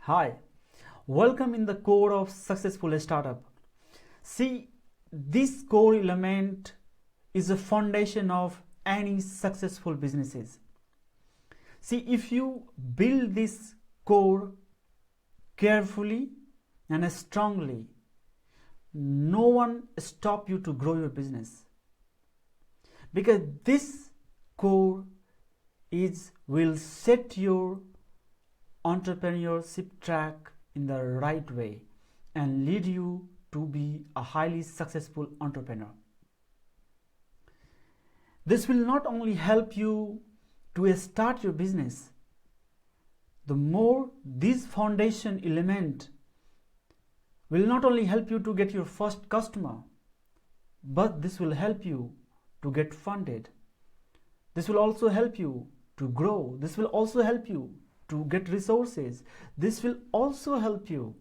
Hi, welcome in the core of successful startup. See, this core element is the foundation of any successful businesses. See, if you build this core carefully and strongly, no one stop you to grow your business, because this core will set your entrepreneurship track in the right way and lead you to be a highly successful entrepreneur. This will not only help you to start your business. The more this foundation element will not only help you to get your first customer, but this will help you to get funded. This will also help you to grow. This will also help you to get resources. This will also help you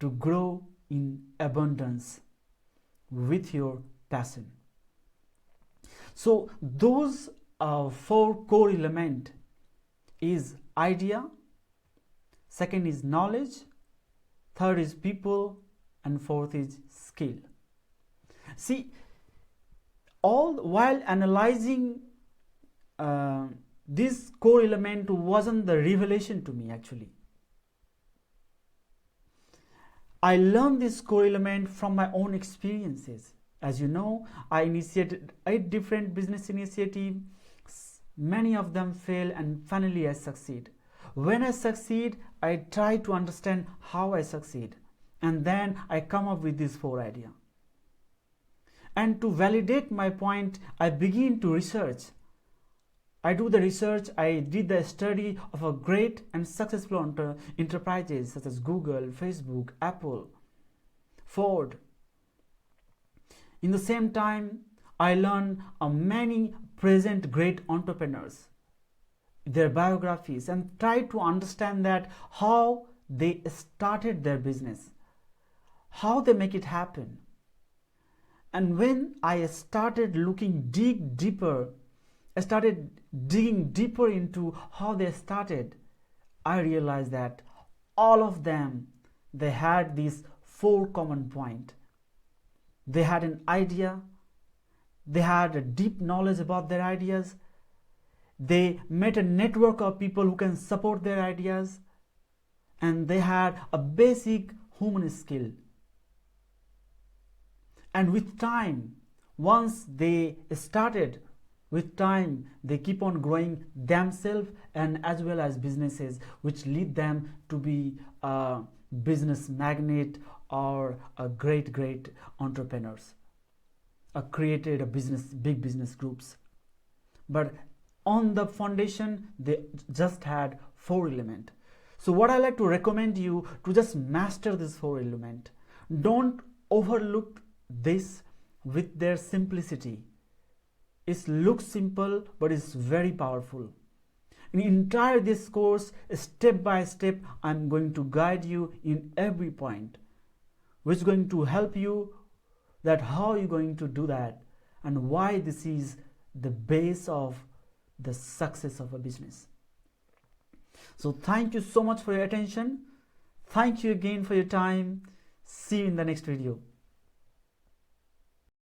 to grow in abundance with your passion. So those four core elements is idea, second is knowledge, third is people, and fourth is skill. See, all while analyzing this core element wasn't the revelation to me actually. I learned this core element from my own experiences. As you know, I initiated 8 different business initiatives. Many of them fail and finally I succeed. When I succeed, I try to understand how I succeed, and then I come up with these 4 ideas. And to validate my point, I begin to research. I do the research, I did the study of a great and successful enterprises such as Google, Facebook, Apple, Ford. In the same time, I learned many present great entrepreneurs, their biographies, and try to understand that how they started their business, how they make it happen. And when I started digging deeper into how they started, I realized that all of them, they had these 4 common points. They had an idea, they had a deep knowledge about their ideas, they met a network of people who can support their ideas, and they had a basic human skill. And with time, once they started, with time they keep on growing themselves and as well as businesses, which lead them to be a business magnate or a great entrepreneurs, created big business groups. But on the foundation, they just had 4 elements. So what I like to recommend you to just master this 4 element. Don't overlook this with their simplicity. It looks simple, but it's very powerful. In entire this course, step by step, I'm going to guide you in every point, which is going to help you that how you're going to do that and why this is the base of the success of a business. So thank you so much for your attention. Thank you again for your time. See you in the next video.